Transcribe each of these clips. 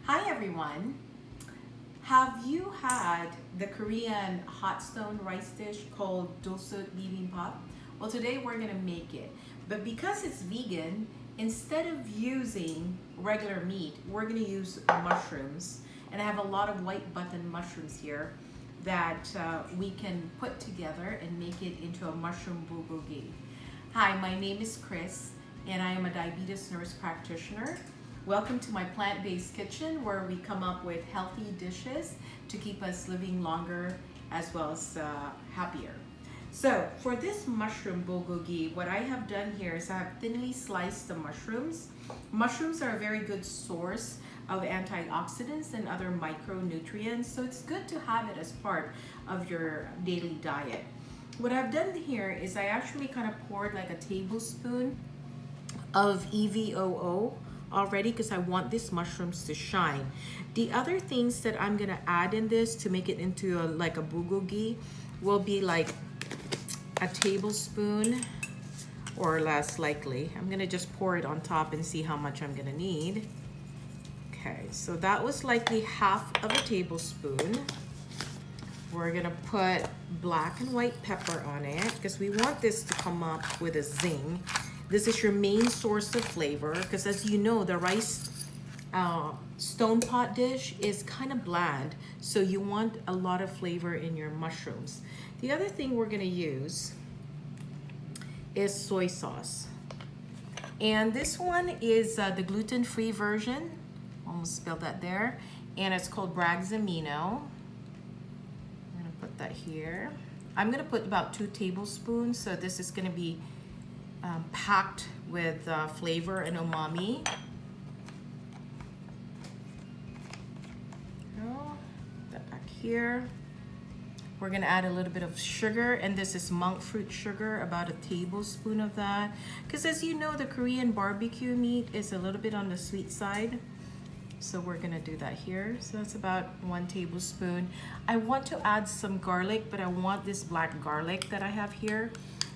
Hi everyone. Have you had the Korean hot stone rice dish called Dolsot Bibimbap? Well, today we're gonna make it. But because it's vegan, instead of using regular meat, we're gonna use mushrooms. And I have a lot of white button mushrooms here that we can put together and make it into a mushroom bulgogi. Hi, my name is Chris, and I am a diabetes nurse practitioner. Welcome to my plant-based kitchen where we come up with healthy dishes to keep us living longer as well as happier. So for this mushroom bulgogi, what I have done here is I have thinly sliced the mushrooms. Mushrooms are a very good source of antioxidants and other micronutrients, so it's good to have it as part of your daily diet. What I've done here is I actually kind of poured like a tablespoon of EVOO already because I want these mushrooms to shine. The other things that I'm gonna add in this to make it into like a bulgogi will be like a tablespoon or less likely. I'm gonna just pour it on top and see how much I'm gonna need. Okay, so that was likely half of a tablespoon. We're gonna put black and white pepper on it because we want this to come up with a zing. This is your main source of flavor because, as you know, the rice stone pot dish is kind of bland, so you want a lot of flavor in your mushrooms. The other thing we're gonna use is soy sauce. And this one is the gluten-free version. Almost spilled that there. And it's called Bragg's Amino. I'm gonna put that here. I'm gonna put about 2 tablespoons, so this is gonna be packed with flavor and umami. That back here. We're gonna add a little bit of sugar, and this is monk fruit sugar, about a tablespoon of that. Because as you know, the Korean barbecue meat is a little bit on the sweet side. So we're gonna do that here. So that's about 1 tablespoon. I want to add some garlic, but I want this black garlic that I have here.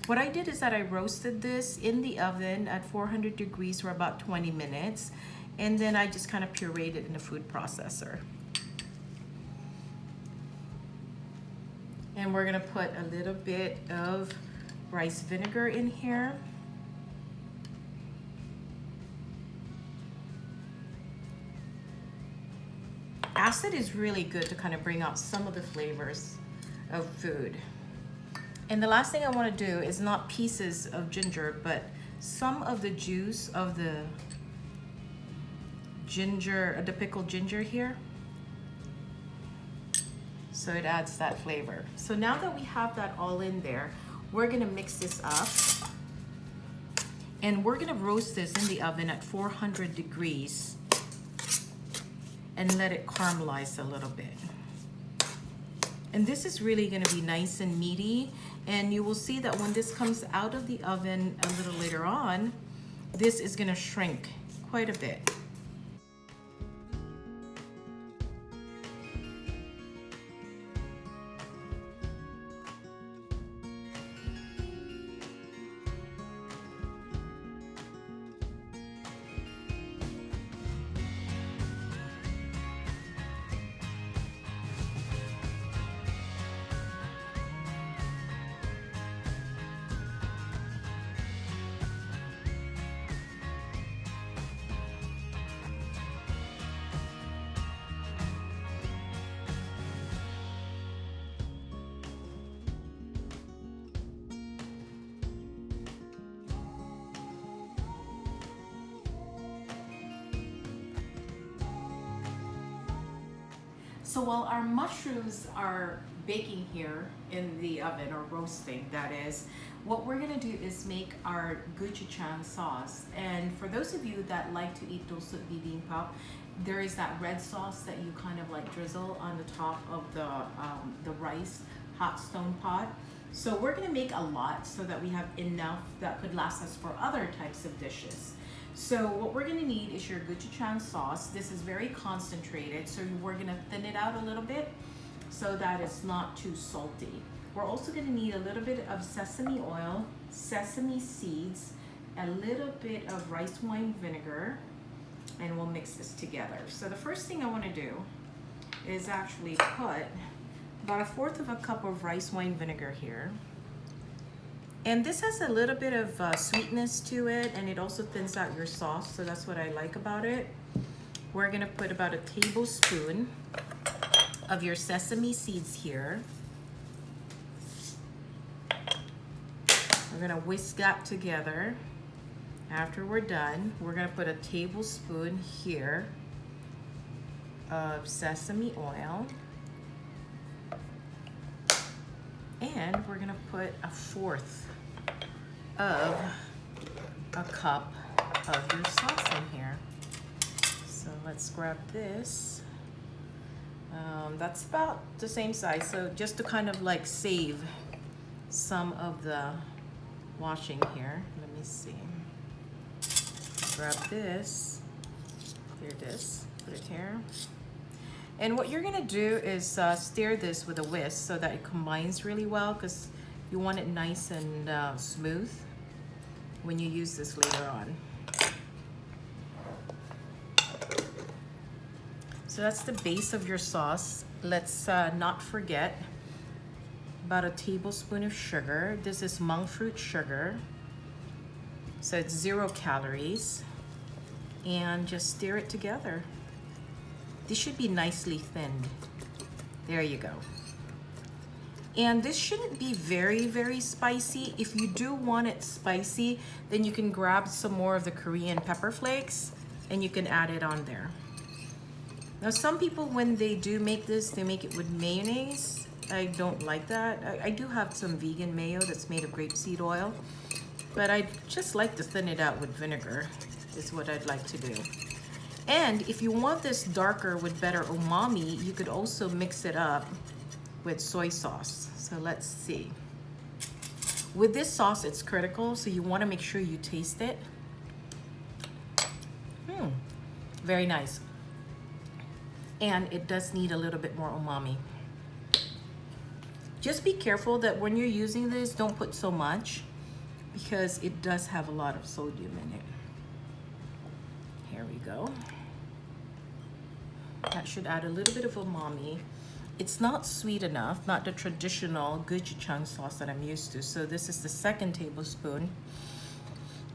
What I did is that I roasted this in the oven at 400 degrees for about 20 minutes. And then I just kind of pureed it in the food processor. And we're gonna put a little bit of rice vinegar in here. Acid is really good to kind of bring out some of the flavors of food. And the last thing I want to do is not pieces of ginger, but some of the juice of the ginger, the pickled ginger here. So it adds that flavor. So now that we have that all in there, we're gonna mix this up. And we're gonna roast this in the oven at 400 degrees and let it caramelize a little bit. And this is really gonna be nice and meaty. And you will see that when this comes out of the oven a little later on, this is gonna shrink quite a bit. So while our mushrooms are baking here in the oven, or roasting that is, what we're gonna do is make our gochujang sauce. And for those of you that like to eat Dolsot bibimbap, there is that red sauce that you kind of like drizzle on the top of the rice hot stone pot. So we're gonna make a lot so that we have enough that could last us for other types of dishes. So what we're gonna need is your gochujang sauce. This is very concentrated, so we're gonna thin it out a little bit so that it's not too salty. We're also gonna need a little bit of sesame oil, sesame seeds, a little bit of rice wine vinegar, and we'll mix this together. So the first thing I want to do is actually put about 1/4 of a cup of rice wine vinegar here. And this has a little bit of sweetness to it, and it also thins out your sauce, so that's what I like about it. We're gonna put about a tablespoon of your sesame seeds here. We're gonna whisk that together. After we're done, we're gonna put a tablespoon here of sesame oil. And we're gonna put 1/4 of a cup of your sauce in here. So let's grab this. That's about the same size, so just to kind of like save some of the washing here. Let me see. Grab this. Here it is. Put it here. And what you're gonna do is stir this with a whisk so that it combines really well, because you want it nice and smooth when you use this later on. So that's the base of your sauce. Let's not forget about a tablespoon of sugar. This is monk fruit sugar, so it's 0 calories. And just stir it together. This should be nicely thinned. There you go. And this shouldn't be very, very spicy. If you do want it spicy, then you can grab some more of the Korean pepper flakes and you can add it on there. Now, some people, when they do make this, they make it with mayonnaise. I don't like that. I do have some vegan mayo that's made of grapeseed oil, but I just like to thin it out with vinegar, is what I'd like to do. And if you want this darker with better umami, you could also mix it up with soy sauce. So let's see. With this sauce, it's critical, so you want to make sure you taste it. Very nice. And it does need a little bit more umami. Just be careful that when you're using this, don't put so much, because it does have a lot of sodium in it. Here we go. That should add a little bit of umami. It's not sweet enough, not the traditional gochujang sauce that I'm used to. So this is the 2nd tablespoon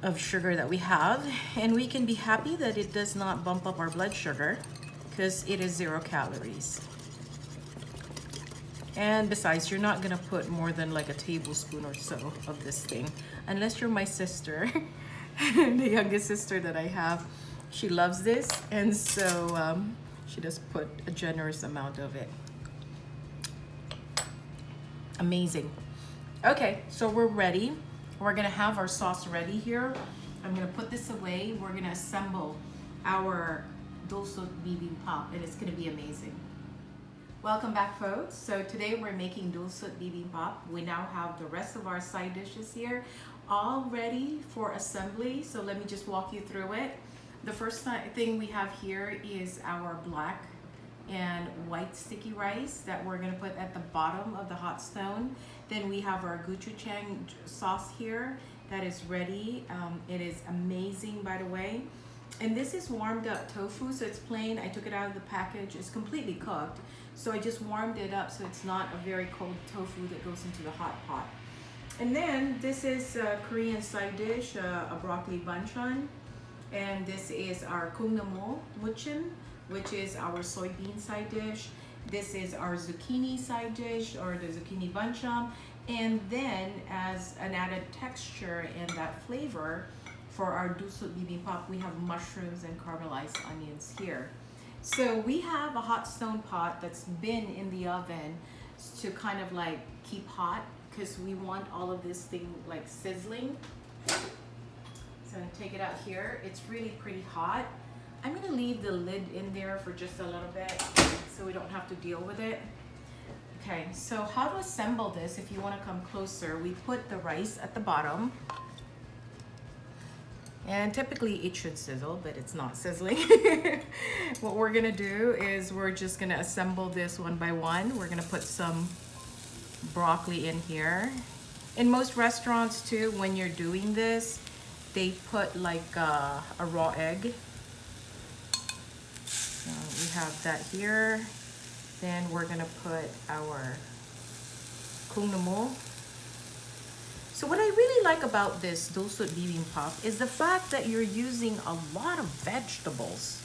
of sugar that we have. And we can be happy that it does not bump up our blood sugar, because it is 0 calories. And besides, you're not gonna put more than like a tablespoon or so of this thing, unless you're my sister, the youngest sister that I have. She loves this, and so she just put a generous amount of it. Amazing. Okay, so we're ready. We're gonna have our sauce ready here. I'm gonna put this away. We're gonna assemble our Dolsot Bibimbap, and it's gonna be amazing. Welcome back, folks. So today we're making Dolsot Bibimbap. We now have the rest of our side dishes here all ready for assembly. So let me just walk you through it. The first thing we have here is our black and white sticky rice that we're gonna put at the bottom of the hot stone. Then we have our gochujang sauce here that is ready. It is amazing, by the way. And this is warmed up tofu, so it's plain. I took it out of the package. It's completely cooked. So I just warmed it up so it's not a very cold tofu that goes into the hot pot. And then this is a Korean side dish, a broccoli banchan. And this is our kungnamo muchim, which is our soybean side dish. This is our zucchini side dish, or the zucchini banchan. And then as an added texture and that flavor, for our Dolsot Bibimbap, we have mushrooms and caramelized onions here. So we have a hot stone pot that's been in the oven to kind of like keep hot, because we want all of this thing like sizzling. So I'm gonna take it out here. It's really pretty hot. I'm gonna leave the lid in there for just a little bit so we don't have to deal with it. Okay, so how to assemble this, if you wanna come closer, we put the rice at the bottom. And typically it should sizzle, but it's not sizzling. What we're gonna do is we're just gonna assemble this one by one. We're gonna put some broccoli in here. In most restaurants too, when you're doing this, they put like a raw egg have that here. Then we're gonna put our kung mo. So what I really like about this Dolsot Bibimbap is the fact that you're using a lot of vegetables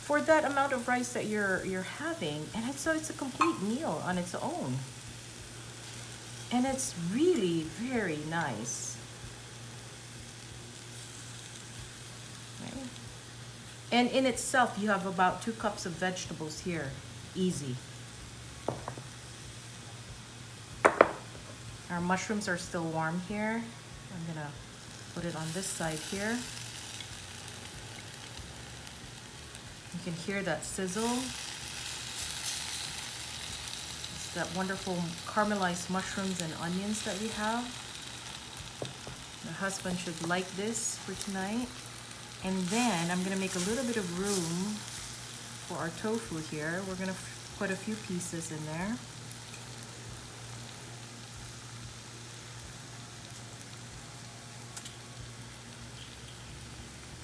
for that amount of rice that you're having, and so it's a complete meal on its own. And it's really very nice. Right? And in itself, you have about 2 cups of vegetables here. Easy. Our mushrooms are still warm here. I'm gonna put it on this side here. You can hear that sizzle. It's that wonderful caramelized mushrooms and onions that we have. My husband should like this for tonight. And then I'm gonna make a little bit of room for our tofu here. We're gonna put a few pieces in there.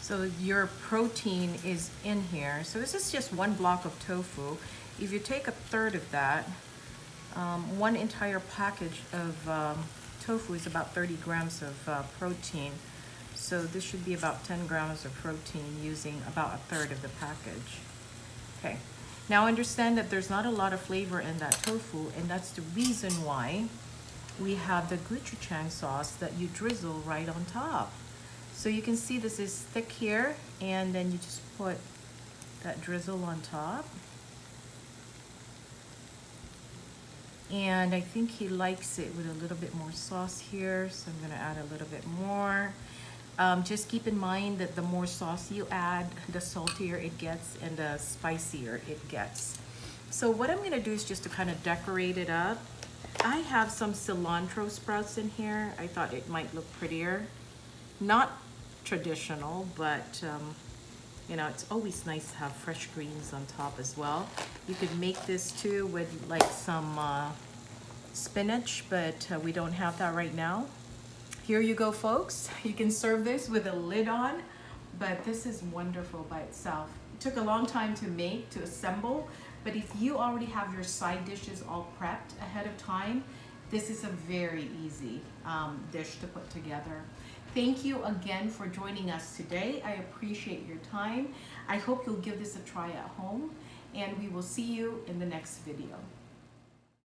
So your protein is in here. So this is just 1 block of tofu. If you take 1/3 of that, 1 entire package of tofu is about 30 grams of protein. So this should be about 10 grams of protein using about 1/3 of the package. Okay, now understand that there's not a lot of flavor in that tofu, and that's the reason why we have the gochujang sauce that you drizzle right on top. So you can see this is thick here, and then you just put that drizzle on top. And I think he likes it with a little bit more sauce here, so I'm gonna add a little bit more. Just keep in mind that the more sauce you add, the saltier it gets and the spicier it gets. So what I'm gonna do is just to kind of decorate it up. I have some cilantro sprouts in here. I thought it might look prettier. Not traditional, but you know, it's always nice to have fresh greens on top as well. You could make this too with like some spinach, but we don't have that right now. Here you go, folks. You can serve this with a lid on, but this is wonderful by itself. It took a long time to make, to assemble, but if you already have your side dishes all prepped ahead of time, this is a very easy dish to put together. Thank you again for joining us today. I appreciate your time. I hope you'll give this a try at home, and we will see you in the next video.